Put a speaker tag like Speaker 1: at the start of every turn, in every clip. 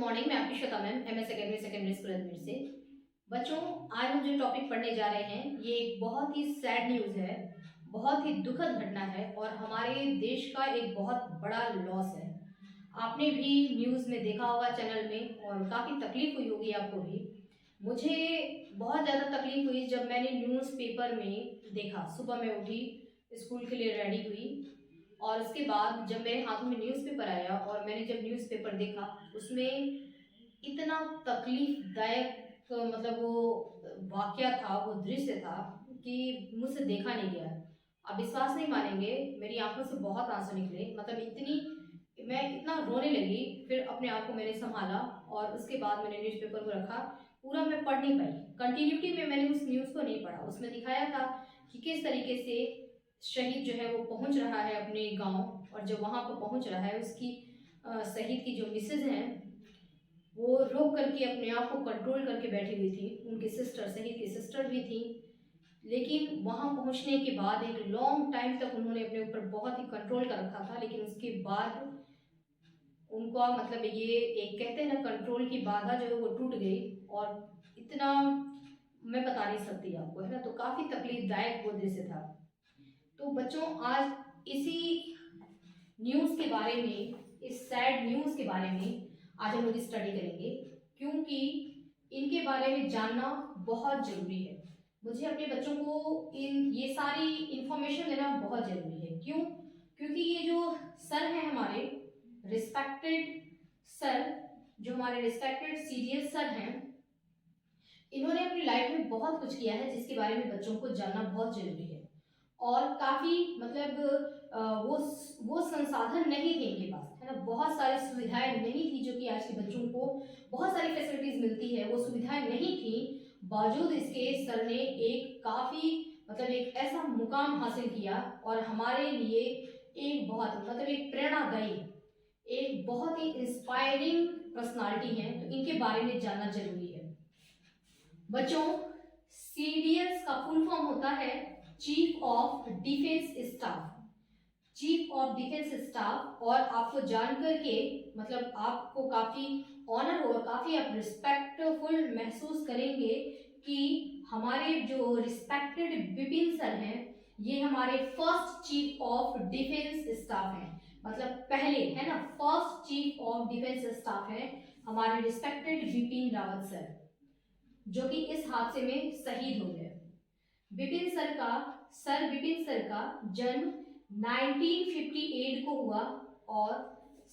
Speaker 1: Morning, मैं आपकी Shweta ma'am, MS academy secondary school Ajmer से। बच्चों, आज हम जो टॉपिक पढ़ने जा रहे हैं ये एक बहुत ही सैड न्यूज़ है, बहुत ही दुखद घटना है और हमारे देश का एक बहुत बड़ा लॉस है। आपने भी न्यूज़ में देखा होगा, चैनल में, और काफ़ी तकलीफ हुई होगी आपको भी। मुझे बहुत ज़्यादा तकलीफ हुई जब मैंने न्यूज़पेपर में देखा। सुबह मैं उठी, स्कूल के लिए रेडी हुई और उसके बाद जब मेरे हाथों में न्यूज़पेपर आया और मैंने जब न्यूज़पेपर देखा, उसमें इतना तकलीफदायक मतलब वो वाक़या था, वो दृश्य था कि मुझसे देखा नहीं गया। आप विश्वास नहीं मानेंगे, मेरी आँखों से बहुत आँसू निकले। मतलब मैं इतना रोने लगी। फिर अपने आप को मैंने सँभाला और उसके बाद मैंने न्यूज़पेपर को रखा। पूरा मैं पढ़ नहीं पाई, कंटिन्यूटी में मैंने उस न्यूज़ को नहीं पढ़ा। उसमें दिखाया था कि किस तरीके से शहीद जो है वो पहुंच रहा है अपने गांव, और जब वहां पर पहुंच रहा है उसकी शहीद की जो मिसेज हैं वो रोक करके अपने आप को कंट्रोल करके बैठी हुई थी। उनकी सिस्टर, शहीद की सिस्टर भी थी, लेकिन वहां पहुंचने के बाद एक लॉन्ग टाइम तक उन्होंने अपने ऊपर बहुत ही कंट्रोल कर रखा था। लेकिन उसके बाद उनका मतलब ये एक कहते हैं ना, कंट्रोल की बाधा जो है वो टूट गई। और इतना मैं बता नहीं सकती आपको, है ना। तो काफ़ी तकलीफदायक वो दृश्य था। तो बच्चों, आज इसी न्यूज़ के बारे में, इस सैड न्यूज़ के बारे में आज हम लोग स्टडी करेंगे, क्योंकि इनके बारे में जानना बहुत ज़रूरी है। मुझे अपने बच्चों को ये सारी इंफॉर्मेशन देना बहुत ज़रूरी है। क्यों? क्योंकि ये जो सर हैं हमारे रिस्पेक्टेड सर, जो हमारे रिस्पेक्टेड सीडीएस सर हैं, इन्होंने अपनी लाइफ में बहुत कुछ किया है जिसके बारे में बच्चों को जानना बहुत ज़रूरी है। और काफ़ी मतलब वो संसाधन नहीं थे इनके पास, है ना। बहुत सारी सुविधाएं नहीं थी जो कि आज के बच्चों को बहुत सारी फैसिलिटीज मिलती है, वो सुविधाएं नहीं थी। बावजूद इसके सर ने एक काफ़ी मतलब एक ऐसा मुकाम हासिल किया और हमारे लिए एक बहुत मतलब एक प्रेरणादायी, एक बहुत ही इंस्पायरिंग पर्सनालिटी है। तो इनके बारे में जानना जरूरी है। बच्चों, सीडीएस का फुल फॉर्म होता है chief of defence staff. Chief of defence staff. और आपको जानकर के मतलब आपको काफी ऑनर होगा, काफी आप रिस्पेक्टफुल महसूस करेंगे कि हमारे जो रिस्पेक्टेड विपिन सर हैं, ये हमारे first chief of defence staff हैं। मतलब पहले, है ना, first chief of defence staff है हमारे रिस्पेक्टेड विपिन रावत सर, जो कि इस हादसे में शहीद हो गए। सर विपिन सर का जन्म 1958 को हुआ और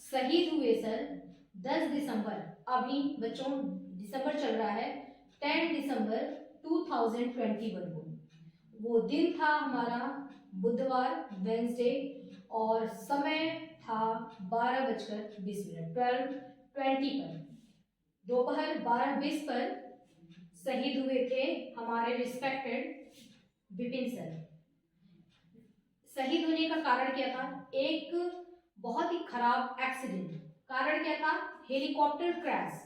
Speaker 1: शहीद हुए सर 10 दिसंबर, अभी बच्चों दिसंबर चल रहा है, 10 दिसंबर 2021 को। वो दिन था हमारा बुधवार, वेंसडे, और समय था 12:20, 12:20 पर, दोपहर 12:20 पर शहीद हुए थे हमारे रिस्पेक्टेड विपिन सर। शहीद होने का कारण क्या था? एक बहुत ही खराब एक्सीडेंट। कारण क्या था? Helicopter crash.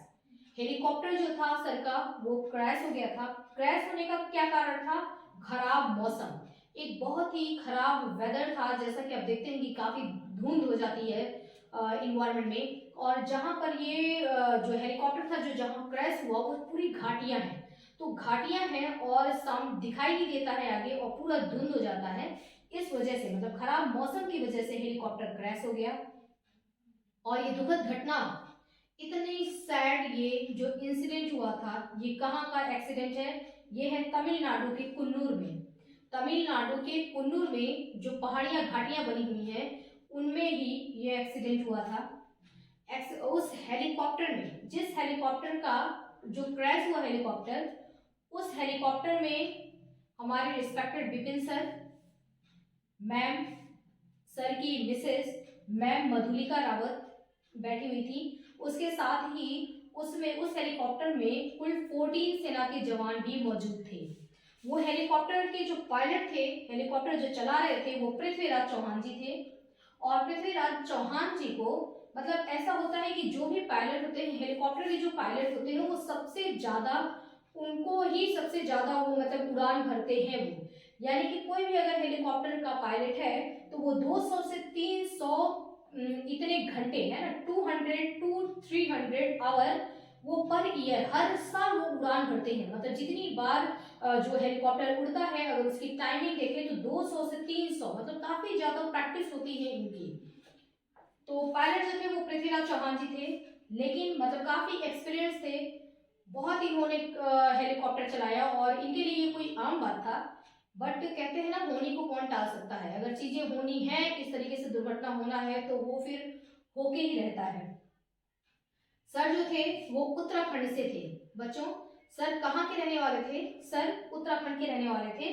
Speaker 1: हेलीकॉप्टर जो था सर का वो क्रैश हो गया था। क्रैश होने का क्या कारण था? खराब मौसम, एक बहुत ही खराब वेदर था। जैसा कि आप देखते हैं कि काफी धुंध हो जाती है इन्वायरमेंट में, और जहां पर ये जो हेलीकॉप्टर था जो जहां क्रैश हुआ वो पूरी घाटियां हैं। तो घाटियां हैं और साउंड दिखाई नहीं देता है आगे, और पूरा धुंध हो जाता है। इस वजह से मतलब खराब मौसम की वजह से हेलीकॉप्टर क्रैश हो गया। और ये दुखद घटना, इतनी सैड, ये जो इंसिडेंट हुआ था, ये कहाँ का एक्सीडेंट है? ये है तमिलनाडु के कुन्नूर में। तमिलनाडु के कुन्नूर में जो पहाड़ियां घाटियां बनी हुई हैं उनमें ही ये एक्सीडेंट हुआ था। उस हेलीकॉप्टर में, जिस हेलीकॉप्टर का जो क्रैश हुआ हेलीकॉप्टर, उस हेलीकॉप्टर में हमारे respected Vipin sir, ma'am, sir की मिसेस मैम मधुलिका रावत बैठी हुई थी। उसके साथ ही उसमें उस हेलीकॉप्टर में कुल 14 सेना के जवान भी मौजूद थे। वो हेलीकॉप्टर के जो पायलट थे, हेलीकॉप्टर जो चला रहे थे, वो पृथ्वीराज चौहान जी थे। और पृथ्वीराज चौहान जी को मतलब ऐसा होता है कि जो भी पायलट होते हैं, हेलीकॉप्टर के जो पायलट होते हैं, वो सबसे ज्यादा, उनको ही सबसे ज्यादा वो मतलब उड़ान भरते हैं वो। यानी कि कोई भी अगर हेलीकॉप्टर का पायलट है तो वो 200 से 300 इतने घंटे है ना, 200 to 300 आवर वो पर ईयर हर साल वो उड़ान भरते हैं। मतलब जितनी बार जो हेलीकॉप्टर उड़ता है, अगर उसकी टाइमिंग देखें तो 200 से 300, मतलब काफी ज्यादा प्रैक्टिस होती है इनकी। तो पायलट जो थे वो पृथ्वीराज चौहान जी थे, लेकिन मतलब काफी एक्सपीरियंस थे, बहुत इन्होंने हेलीकॉप्टर चलाया और इनके लिए ये कोई आम बात था। बट कहते हैं ना, होने को कौन टाल सकता है, अगर चीजें होनी है, इस तरीके से दुर्घटना होना है तो वो फिर होके ही रहता है। सर जो थे वो उत्तराखंड से थे बच्चों। सर कहाँ के रहने वाले थे? सर उत्तराखंड के रहने वाले थे।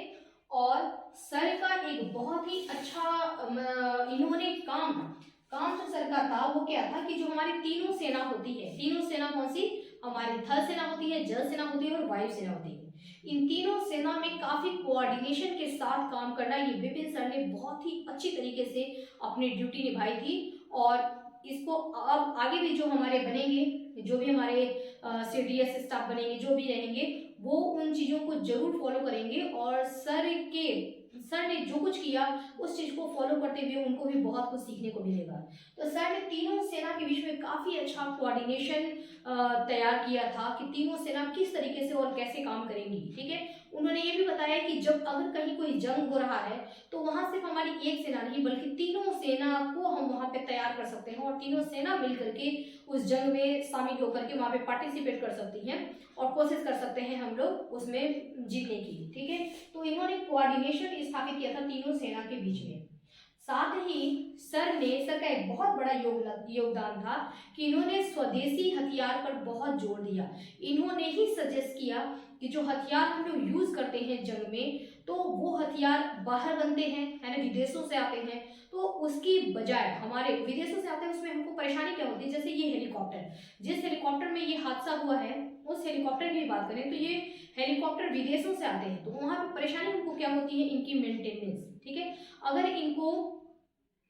Speaker 1: और सर का एक बहुत ही अच्छा इन्होंने काम जो सर का था वो क्या था कि जो हमारी तीनों सेना होती है, तीनों सेना कौन सी? हमारी थल सेना होती है, जल सेना होती है और वायु सेना होती है। इन तीनों सेना में काफी कोऑर्डिनेशन के साथ काम करना, ये विपिन सर ने बहुत ही अच्छी तरीके से अपनी ड्यूटी निभाई थी। और इसको अब आगे भी जो हमारे बनेंगे, जो भी हमारे सीडीएस स्टाफ बनेंगे, जो भी रहेंगे, वो उन चीजों को जरूर फॉलो करेंगे। और सर ने जो कुछ किया उस चीज को फॉलो करते हुए उनको भी बहुत कुछ सीखने को मिलेगा। तो सर ने तीनों सेना के बीच में काफी अच्छा कोऑर्डिनेशन तैयार किया था कि तीनों सेना किस तरीके से और कैसे काम करेंगी। ठीक है, उन्होंने ये भी बताया कि जब अगर कहीं कोई जंग हो रहा है तो वहां सिर्फ हमारी एक सेना नहीं बल्कि तीनों सेना को हम वहां पे तैयार कर सकते हैं और तीनों सेना मिलकर के उस जंग में शामिल होकर के वहां पे पार्टिसिपेट कर सकती हैं और कोशिश कर सकते हैं हम लोग उसमें जीतने की। ठीक है, तो इन्होंने कोऑर्डिनेशन स्थापित किया था तीनों सेना के बीच में। साथ ही सर का एक बहुत बड़ा योगदान था कि इन्होंने स्वदेशी हथियार पर बहुत जोर दिया। इन्होंने ही सजेस्ट किया कि जो हथियार हम लोग यूज करते हैं जंग में, तो वो हथियार बाहर बनते हैं, है ना, विदेशों से आते हैं। तो उसकी बजाय हमारे विदेशों से आते हैं, उसमें हमको परेशानी क्या होती है? जैसे ये हेलीकॉप्टर, जिस हेलीकॉप्टर में ये हादसा हुआ है उस हेलीकॉप्टर की बात करें तो ये हेलीकॉप्टर विदेशों से आते हैं, तो वहां पे परेशानी हमको क्या होती है? इनकी मेंटेनेंस। ठीक है, अगर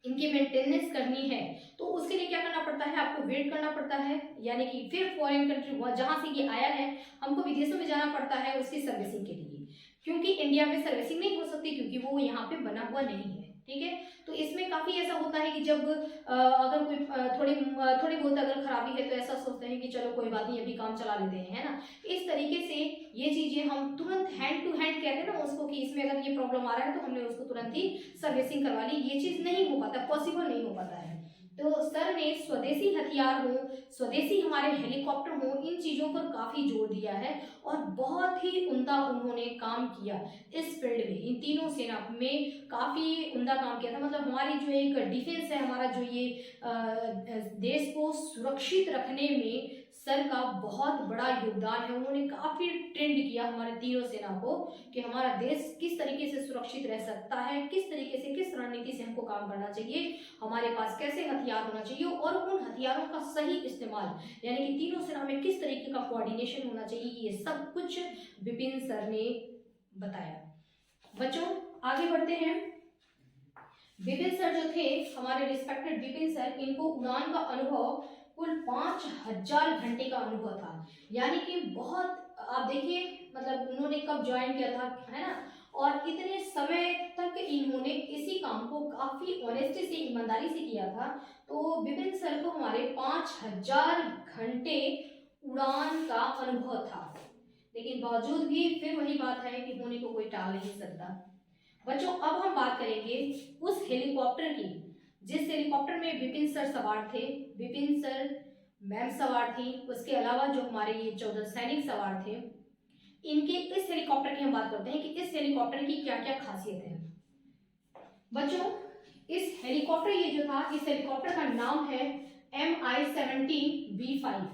Speaker 1: इनकी मेंटेनेंस करनी है तो उसके लिए क्या करना पड़ता है? आपको वेट करना पड़ता है, यानी कि फिर फॉरेन कंट्री जहां से ये आया है हमको विदेशों में जाना पड़ता है उसकी सर्विसिंग के लिए, क्योंकि इंडिया में सर्विसिंग नहीं हो सकती क्योंकि वो यहाँ पे बना हुआ नहीं है। ठीक है, तो इसमें काफी ऐसा होता है कि जब अगर कोई थोड़ी बहुत अगर खराबी है तो ऐसा सोचते हैं कि चलो कोई बात नहीं अभी काम चला लेते हैं, है ना। इस तरीके से ये चीजें हम तुरंत हैंड टू हैंड कहते हैं ना उसको, कि इसमें अगर ये प्रॉब्लम आ रहा है तो हमने उसको तुरंत ही सर्विसिंग करवा ली। ये चीज नहीं हो पाता, पॉसिबल नहीं हो पाता है। तो सर ने स्वदेशी हथियार हो, स्वदेशी हमारे हेलीकॉप्टर हो, इन चीजों पर काफी जोर दिया है और बहुत ही उम्दा उन्होंने काम किया इस फील्ड में। इन तीनों सेना में काफी उम्दा काम किया था। मतलब हमारी जो एक डिफेंस है, हमारा जो ये देश को सुरक्षित रखने में सर का बहुत बड़ा योगदान है। उन्होंने काफी ट्रेंड किया हमारे तीनों सेना को कि हमारा देश किस तरीके से सुरक्षित रह सकता है, किस तरीके से, किस रणनीति से हमको काम करना चाहिए, हमारे पास कैसे हथियार होना चाहिए और उन हथियारों का सही इस्तेमाल, यानी कि तीनों सेना में किस तरीके का कोऑर्डिनेशन होना चाहिए, ये सब कुछ विपिन सर ने बताया। बच्चों आगे बढ़ते हैं। विपिन सर जो थे हमारे रिस्पेक्टेड विपिन सर, इनको उड़ान का अनुभव कुल 5000 घंटे का अनुभव था। यानी कि बहुत, आप देखिए मतलब उन्होंने कब ज्वाइन किया था, है ना, और इतने समय तक इन्होंने इसी काम को काफी ऑनेस्टी से, ईमानदारी से किया था। तो विपिन सर को हमारे 5000 घंटे उड़ान का अनुभव था, लेकिन बावजूद भी फिर वही बात है कि होने को कोई टाल नहीं सकता। बच्चों अब हम बात करेंगे उस हेलीकॉप्टर की जिस हेलीकॉप्टर में विपिन सर सवार थे, विपिन सर, मैम सवार थी, उसके अलावा जो हमारे ये 14 सैनिक सवार थे। इनके इस हेलीकॉप्टर की हम बात करते हैं कि इस हेलीकॉप्टर की क्या क्या खासियत है। बच्चों इस हेलीकॉप्टर, ये जो था, इस हेलीकॉप्टर का नाम है MI-17B5।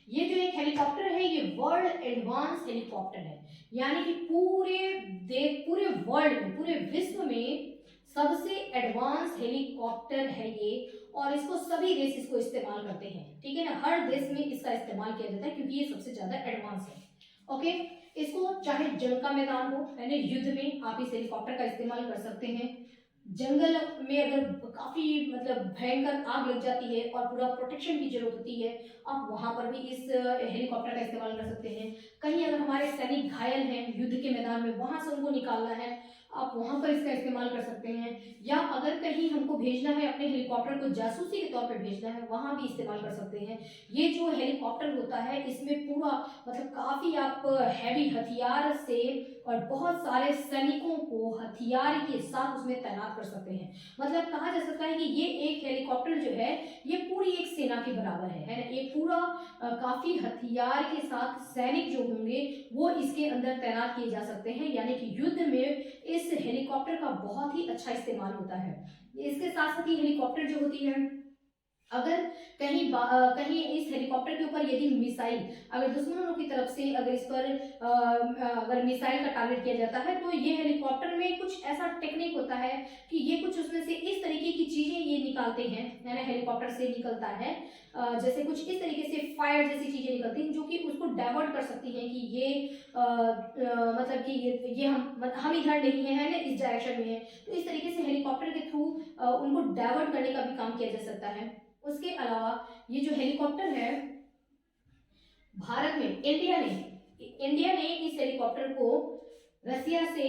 Speaker 1: ये जो एक हेलीकॉप्टर है ये वर्ल्ड एडवांस हेलीकॉप्टर है, यानी कि पूरे वर्ल्ड में, पूरे विश्व में सबसे एडवांस हेलीकॉप्टर है ये, और इसको सभी देश इसको इस्तेमाल करते हैं। ठीक है ना, हर देश में इसका इस्तेमाल किया जाता है क्योंकि ये सबसे ज्यादा एडवांस है। ओके, इसको चाहे जंग का मैदान हो, यानी युद्ध में आप इस हेलीकॉप्टर का इस्तेमाल कर सकते हैं। जंगल में अगर काफी मतलब भयंकर आग लग जाती है और पूरा प्रोटेक्शन की जरूरत होती है, आप वहां पर भी इस हेलीकॉप्टर का इस्तेमाल कर सकते हैं। कहीं अगर हमारे सैनिक घायल हैं युद्ध के मैदान में, वहां से उनको निकालना है, आप वहां पर इसका इस्तेमाल कर सकते हैं, या अगर कहीं हमको भेजना है अपने हेलीकॉप्टर को जासूसी के तौर पर भेजना है वहां भी इस्तेमाल कर सकते हैं। ये जो हेलीकॉप्टर होता है इसमें पूरा मतलब काफी आप हैवी हथियार से और बहुत सारे सैनिकों को हथियार के साथ उसमें तैनात कर सकते हैं। मतलब कहा जा सकता है कि ये एक हेलीकॉप्टर जो है ये पूरी एक सेना के बराबर है ना। एक पूरा काफी हथियार के साथ सैनिक जो होंगे वो इसके अंदर तैनात किए जा सकते हैं, यानी कि युद्ध में इस हेलीकॉप्टर का बहुत ही अच्छा इस्तेमाल होता है। इसके साथ साथ ही हेलीकॉप्टर जो होती है, अगर कहीं इस हेलीकॉप्टर के ऊपर यदि मिसाइल अगर दुश्मनों की तरफ से अगर इस पर अगर मिसाइल का टारगेट किया जाता है तो ये हेलीकॉप्टर में कुछ ऐसा टेक्निक होता है कि ये कुछ उसमें से इस तरीके की चीजें ये निकालते हैं, यानी हेलीकॉप्टर से निकलता है जैसे कुछ इस तरीके से फायर जैसी चीजें निकलती हैं जो कि उसको डाइवर्ट कर सकती हैं कि ये मतलब कि ये हम इधर नहीं है ना, इस डायरेक्शन में है। तो इस तरीके से हेलीकॉप्टर के थ्रू उनको डाइवर्ट करने का भी काम किया जा सकता है। उसके अलावा ये जो हेलीकॉप्टर है भारत में इंडिया ने इस हेलीकॉप्टर को रसिया से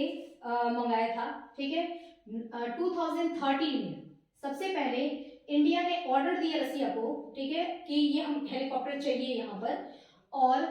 Speaker 1: मंगाया था, ठीक है। 2013 में सबसे पहले इंडिया ने ऑर्डर दिया रसिया को, ठीक है, कि ये हम हेलीकॉप्टर चाहिए यहाँ पर, और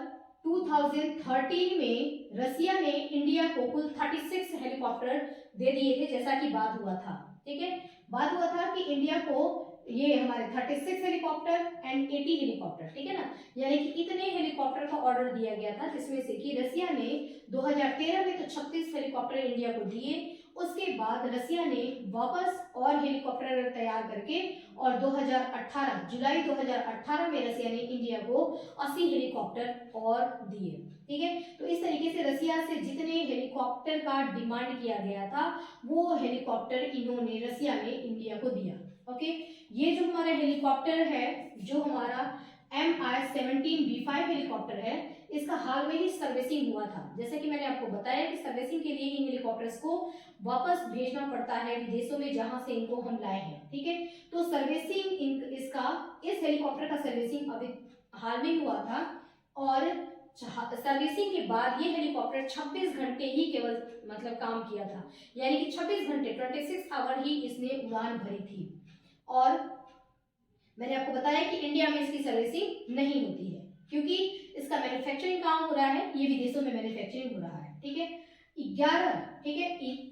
Speaker 1: 2013 में रसिया ने इंडिया को कुल 36 हेलीकॉप्टर दे दिए थे, जैसा कि बात हुआ था, ठीक है। बात हुआ था कि इंडिया को ये हमारे 36 हेलीकॉप्टर एंड 80 हेलीकॉप्टर, ठीक है ना, यानी कि इतने हेलीकॉप्टर का ऑर्डर दिया गया था, जिसमें से कि रसिया ने 2013 में तो 36 हेलीकॉप्टर इंडिया को दिए। उसके बाद रसिया ने वापस और हेलीकॉप्टर तैयार करके और 2018 जुलाई 2018 में रसिया ने इंडिया को 80 हेलीकॉप्टर और दिए, ठीक है। तो इस तरीके से रसिया से जितने हेलीकॉप्टर का डिमांड किया गया था वो हेलीकॉप्टर इन्होंने रसिया ने इंडिया को दिया। ओके, ये जो हमारा हेलीकॉप्टर है, जो हमारा MI-17V5 हेलीकॉप्टर है, इसका हाल में ही सर्विसिंग हुआ था। जैसे कि मैंने आपको बताया कि सर्विसिंग के लिए इन हेलीकॉप्टर्स को वापस भेजना पड़ता है विदेशों में जहां से इनको हम लाए हैं, ठीक है। तो सर्विसिंग इसका इस हेलीकॉप्टर का सर्विसिंग अभी हाल में हुआ था, और सर्विसिंग के बाद ये हेलीकॉप्टर 26 घंटे ही केवल मतलब काम किया था, यानी कि 26 घंटे 26 आवर ही इसने उड़ान भरी थी। और मैंने आपको बताया कि इंडिया में इसकी सर्विसिंग नहीं होती है क्योंकि इसका मैन्युफैक्चरिंग काम हो रहा है, ये विदेशों में मैन्युफैक्चरिंग हो रहा है, ठीक है।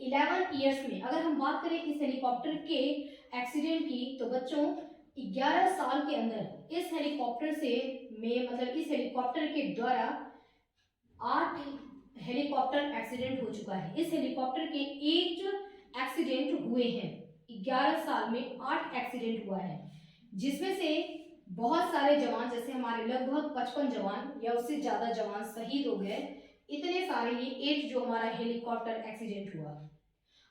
Speaker 1: 11 ईयर्स में अगर हम बात करें इस हेलीकॉप्टर के एक्सीडेंट की, तो बच्चों 11 साल के अंदर इस हेलीकॉप्टर से मतलब इस हेलीकॉप्टर के द्वारा 8 हेलीकॉप्टर एक्सीडेंट हो चुका है। इस हेलीकॉप्टर के 8 एक्सीडेंट हुए हैं, 11 साल में 8 एक्सीडेंट हुआ है, जिसमें से बहुत सारे जवान, जैसे हमारे लगभग 55 जवान या उससे ज्यादा जवान शहीद हो गए। इतने सारे ये 8 जो हमारा हेलीकॉप्टर एक्सीडेंट हुआ।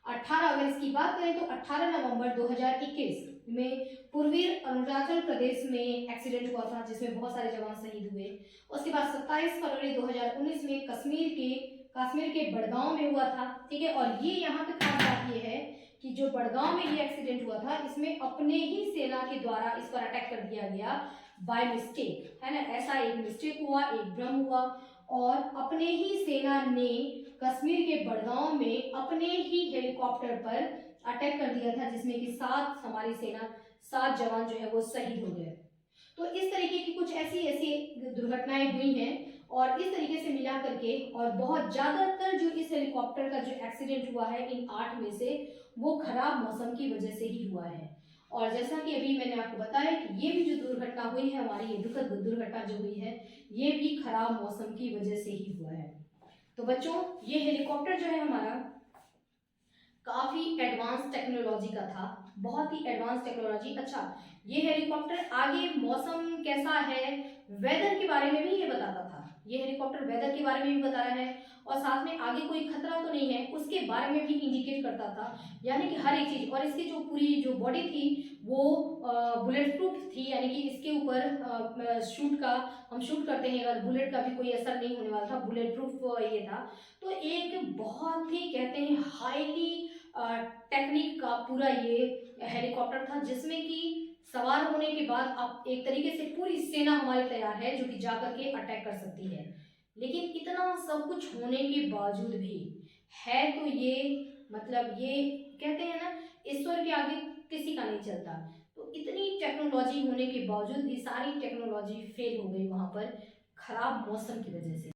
Speaker 1: 18 अगर इसकी बात करें तो 18 नवंबर 2021 में पूर्वी अरुणाचल प्रदेश में एक्सीडेंट हुआ था, जिसमें बहुत सारे जवान शहीद हुए। उसके बाद 27 फरवरी 2019 में कश्मीर के बड़गांव में हुआ था, ठीक है। और ये यहाँ पे खास बात ये है कि जो बड़गांव में ये एक्सीडेंट हुआ था, इसमें अपने ही सेना के द्वारा इस पर अटैक कर दिया गया बाय मिस्टेक, है ना। ऐसा एक मिस्टेक हुआ, एक भ्रम हुआ, और अपने ही सेना ने कश्मीर के बड़गांव में अपने ही हेलीकॉप्टर पर अटैक कर दिया था, जिसमें कि 7 जवान जो है वो शहीद हो गए। तो इस तरीके की कुछ ऐसी दुर्घटनाएं हुई हैं, और इस तरीके से मिला करके और बहुत ज्यादातर जो इस हेलीकॉप्टर का जो एक्सीडेंट हुआ है इन 8 में से, वो खराब मौसम की वजह से ही हुआ है। और जैसा कि अभी मैंने आपको बताया कि ये भी जो दुर्घटना हुई है हमारी, ये दुखद दुर्घटना जो हुई है, ये भी खराब मौसम की वजह से ही हुआ है। तो बच्चों, ये हेलीकॉप्टर जो है हमारा काफी एडवांस टेक्नोलॉजी का था, बहुत ही एडवांस टेक्नोलॉजी। अच्छा, ये हेलीकॉप्टर आगे मौसम कैसा है, वेदर के बारे में भी ये बताता था। ये हेलीकॉप्टर वेदर के बारे में भी बता रहा है, और साथ में आगे कोई खतरा तो नहीं है उसके बारे में भी इंडिकेट करता था, यानी कि हर एक चीज। और इसकी जो पूरी जो बॉडी थी वो बुलेट प्रूफ थी, यानी कि इसके ऊपर हम शूट करते हैं अगर, बुलेट का भी कोई असर नहीं होने वाला था, बुलेट प्रूफ ये था। तो एक बहुत ही कहते हैं हाईली टेक्निक का पूरा ये हेलीकॉप्टर था, जिसमें कि सवार होने के बाद अब एक तरीके से पूरी सेना हमारी तैयार है जो कि जाकर के अटैक कर सकती है। लेकिन इतना सब कुछ होने के बावजूद भी है तो ये मतलब ये कहते हैं ना, ईश्वर के आगे किसी का नहीं चलता। तो इतनी टेक्नोलॉजी होने के बावजूद भी सारी टेक्नोलॉजी फेल हो गई वहाँ पर, खराब मौसम की वजह से।